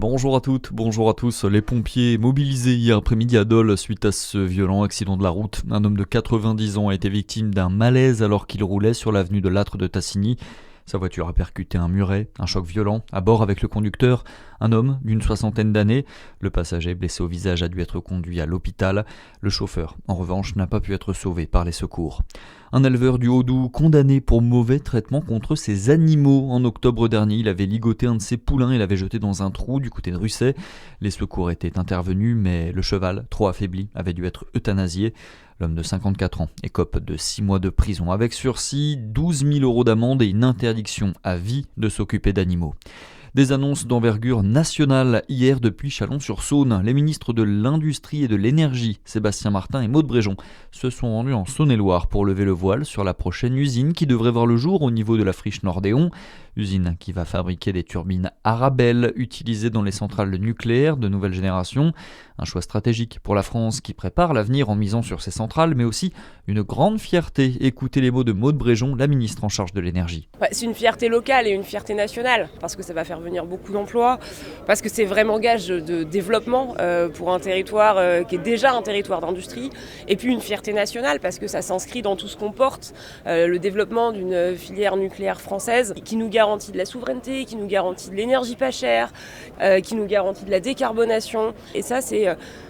Bonjour à toutes, bonjour à tous. Les pompiers mobilisés hier après-midi à Dole suite à ce violent accident de la route. Un homme de 90 ans a été victime d'un malaise alors qu'il roulait sur l'avenue de Lattre de Tassigny. Sa voiture a percuté un muret, un choc violent. À bord avec le conducteur, un homme d'une soixantaine d'années. Le passager blessé au visage a dû être conduit à l'hôpital. Le chauffeur, en revanche, n'a pas pu être sauvé par les secours. Un éleveur du Haut-Doubs condamné pour mauvais traitement contre ses animaux. En octobre dernier, il avait ligoté un de ses poulains et l'avait jeté dans un trou du côté de Russey. Les secours étaient intervenus, mais le cheval, trop affaibli, avait dû être euthanasié. L'homme de 54 ans écope de 6 mois de prison avec sursis, 12 000 € d'amende et une interdiction à vie de s'occuper d'animaux. Des annonces d'envergure nationale hier depuis Chalon-sur-Saône. Les ministres de l'Industrie et de l'Énergie, Sébastien Martin et Maud Bréjon, se sont rendus en Saône-et-Loire pour lever le voile sur la prochaine usine qui devrait voir le jour au niveau de la friche Nordéon. Usine qui va fabriquer des turbines Arabelle utilisées dans les centrales nucléaires de nouvelle génération. Un choix stratégique pour la France qui prépare l'avenir en misant sur ces centrales, mais aussi une grande fierté. Écoutez les mots de Maud Bréjon, la ministre en charge de l'énergie. C'est une fierté locale et une fierté nationale, parce que ça va faire venir beaucoup d'emplois, parce que c'est vraiment gage de développement pour un territoire qui est déjà un territoire d'industrie, et puis une fierté nationale, parce que ça s'inscrit dans tout ce qu'on porte, le développement d'une filière nucléaire française qui nous garantit de la souveraineté, qui nous garantit de l'énergie pas chère, qui nous garantit de la décarbonation, et ça c'est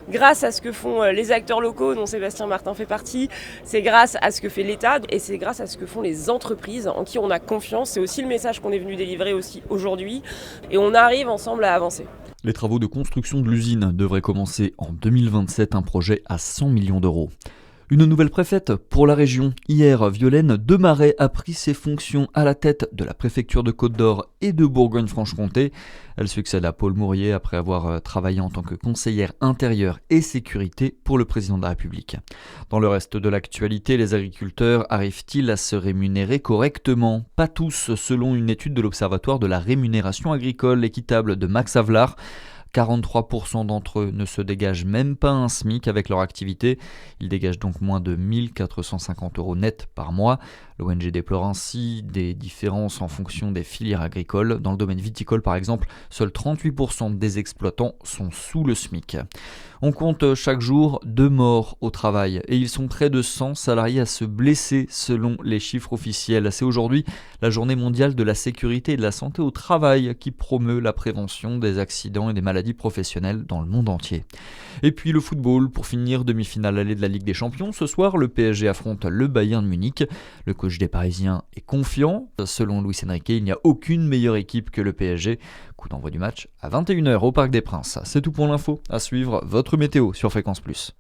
grâce à ce que font les acteurs locaux dont Sébastien Martin fait partie, c'est grâce à ce que fait l'État et c'est grâce à ce que font les entreprises en qui on a confiance. C'est aussi le message qu'on est venu délivrer aussi aujourd'hui et on arrive ensemble à avancer. Les travaux de construction de l'usine devraient commencer en 2027, un projet à 100 millions d'euros. Une nouvelle préfète pour la région. Hier, Violaine Demaret a pris ses fonctions à la tête de la préfecture de Côte-d'Or et de Bourgogne-Franche-Comté. Elle succède à Paul Mourier après avoir travaillé en tant que conseillère intérieure et sécurité pour le président de la République. Dans le reste de l'actualité, les agriculteurs arrivent-ils à se rémunérer correctement ? Pas tous, selon une étude de l'Observatoire de la rémunération agricole équitable de Max Havelaar. 43% d'entre eux ne se dégagent même pas un SMIC avec leur activité. Ils dégagent donc moins de 1 450 € net par mois. L'ONG déplore ainsi des différences en fonction des filières agricoles. Dans le domaine viticole par exemple, seuls 38% des exploitants sont sous le SMIC. On compte chaque jour 2 morts au travail et ils sont près de 100 salariés à se blesser selon les chiffres officiels. C'est aujourd'hui la journée mondiale de la sécurité et de la santé au travail qui promeut la prévention des accidents et des maladies professionnelles dans le monde entier. Et puis le football, pour finir, demi-finale allée de la Ligue des Champions. Ce soir, le PSG affronte le Bayern de Munich. Le coach des Parisiens est confiant. Selon Luis Enrique, il n'y a aucune meilleure équipe que le PSG. Coup d'envoi du match à 21 h au Parc des Princes. C'est tout pour l'info. À suivre, votre météo sur Fréquence Plus.